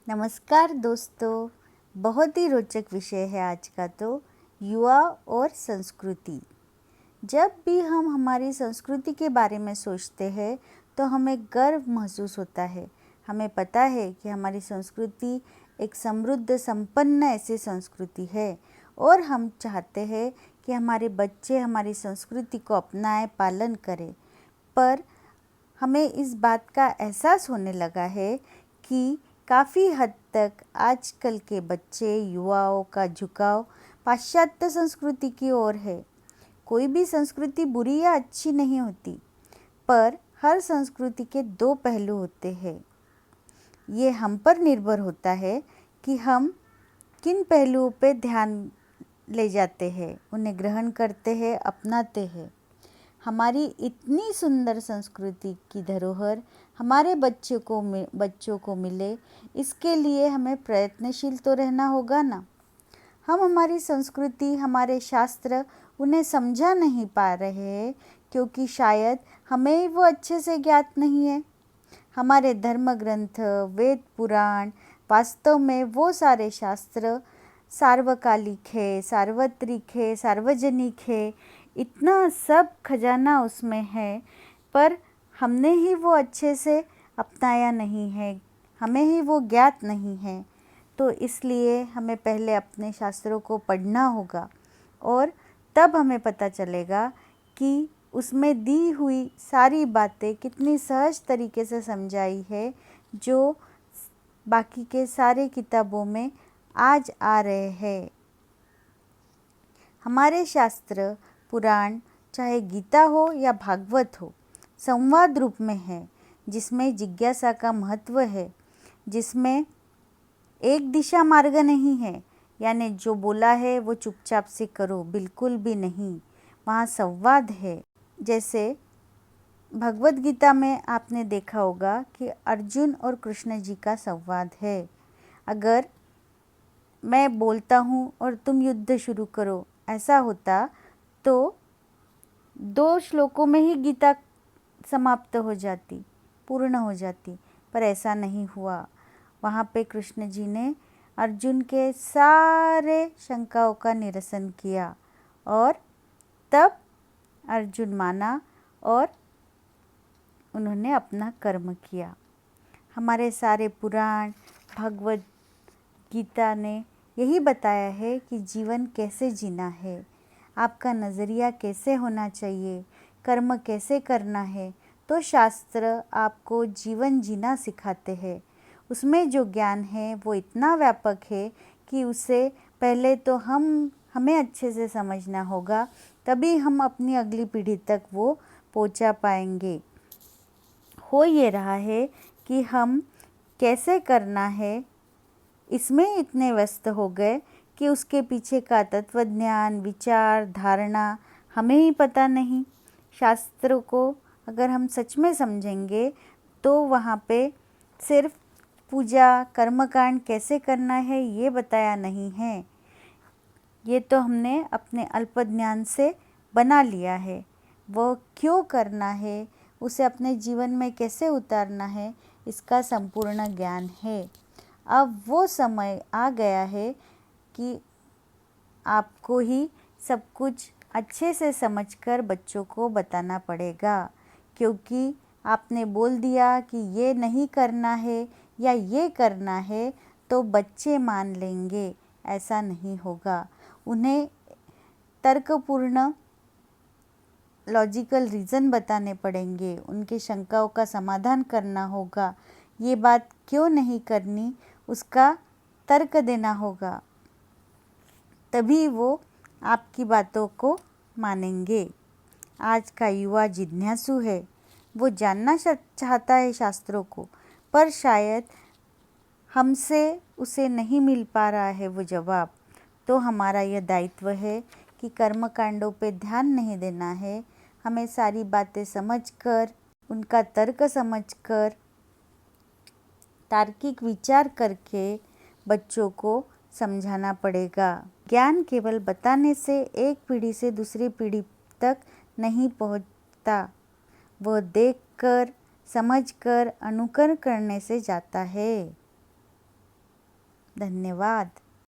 नमस्कार दोस्तों। बहुत ही रोचक विषय है आज का तो युवा और संस्कृति। जब भी हम हमारी संस्कृति के बारे में सोचते हैं तो हमें गर्व महसूस होता है। हमें पता है कि हमारी संस्कृति एक समृद्ध संपन्न ऐसी संस्कृति है और हम चाहते हैं कि हमारे बच्चे हमारी संस्कृति को अपनाएं, पालन करें। पर हमें इस बात का एहसास होने लगा है कि काफ़ी हद तक आजकल के बच्चे युवाओं का झुकाव पाश्चात्य संस्कृति की ओर है। कोई भी संस्कृति बुरी या अच्छी नहीं होती, पर हर संस्कृति के दो पहलू होते हैं। ये हम पर निर्भर होता है कि हम किन पहलुओं पे ध्यान ले जाते हैं, उन्हें ग्रहण करते हैं, अपनाते हैं। हमारी इतनी सुंदर संस्कृति की धरोहर हमारे बच्चों को मिले, इसके लिए हमें प्रयत्नशील तो रहना होगा ना। हम हमारी संस्कृति, हमारे शास्त्र उन्हें समझा नहीं पा रहे हैं क्योंकि शायद हमें वो अच्छे से ज्ञात नहीं है। हमारे धर्म ग्रंथ, वेद, पुराण वास्तव में वो सारे शास्त्र सार्वकालिक है, सार्वत्रिक है, सार्वजनिक है। इतना सब खजाना उसमें है, पर हमने ही वो अच्छे से अपनाया नहीं है, हमें ही वो ज्ञात नहीं है। तो इसलिए हमें पहले अपने शास्त्रों को पढ़ना होगा और तब हमें पता चलेगा कि उसमें दी हुई सारी बातें कितनी सहज तरीके से समझाई है, जो बाकी के सारे किताबों में आज आ रहे हैं। हमारे शास्त्र पुराण, चाहे गीता हो या भागवत हो, संवाद रूप में है, जिसमें जिज्ञासा का महत्व है, जिसमें एक दिशा मार्ग नहीं है, यानी जो बोला है वो चुपचाप से करो, बिल्कुल भी नहीं। वहाँ संवाद है। जैसे भगवत गीता में आपने देखा होगा कि अर्जुन और कृष्ण जी का संवाद है। अगर मैं बोलता हूँ और तुम युद्ध शुरू करो, ऐसा होता तो 2 श्लोकों में ही गीता समाप्त हो जाती, पूर्ण हो जाती, पर ऐसा नहीं हुआ। वहाँ पे कृष्ण जी ने अर्जुन के सारे शंकाओं का निरसन किया और तब अर्जुन माना और उन्होंने अपना कर्म किया। हमारे सारे पुराण, भगवत गीता ने यही बताया है कि जीवन कैसे जीना है, आपका नज़रिया कैसे होना चाहिए, कर्म कैसे करना है। तो शास्त्र आपको जीवन जीना सिखाते हैं। उसमें जो ज्ञान है वो इतना व्यापक है कि उसे पहले तो हमें अच्छे से समझना होगा, तभी हम अपनी अगली पीढ़ी तक वो पहुंचा पाएंगे। हो ये रहा है कि हम कैसे करना है, इसमें इतने व्यस्त हो गए कि उसके पीछे का तत्वज्ञान, विचार, धारणा हमें ही पता नहीं। शास्त्रों को अगर हम सच में समझेंगे तो वहाँ पे सिर्फ पूजा, कर्मकांड कैसे करना है ये बताया नहीं है। ये तो हमने अपने अल्प ज्ञान से बना लिया है। वो क्यों करना है, उसे अपने जीवन में कैसे उतारना है, इसका संपूर्ण ज्ञान है। अब वो समय आ गया है कि आपको ही सब कुछ अच्छे से समझकर बच्चों को बताना पड़ेगा, क्योंकि आपने बोल दिया कि ये नहीं करना है या ये करना है तो बच्चे मान लेंगे, ऐसा नहीं होगा। उन्हें तर्कपूर्ण लॉजिकल रीज़न बताने पड़ेंगे, उनके शंकाओं का समाधान करना होगा। ये बात क्यों नहीं करनी, उसका तर्क देना होगा, तभी वो आपकी बातों को मानेंगे। आज का युवा जिज्ञासु है, वो जानना चाहता है शास्त्रों को, पर शायद हमसे उसे नहीं मिल पा रहा है वो जवाब। तो हमारा यह दायित्व है कि कर्मकांडों पे ध्यान नहीं देना है, हमें सारी बातें समझकर, उनका तर्क समझकर, तार्किक विचार करके बच्चों को समझाना पड़ेगा। ज्ञान केवल बताने से एक पीढ़ी से दूसरी पीढ़ी तक नहीं पहुंचता, वह देखकर, समझकर, अनुकरण करने से जाता है। धन्यवाद।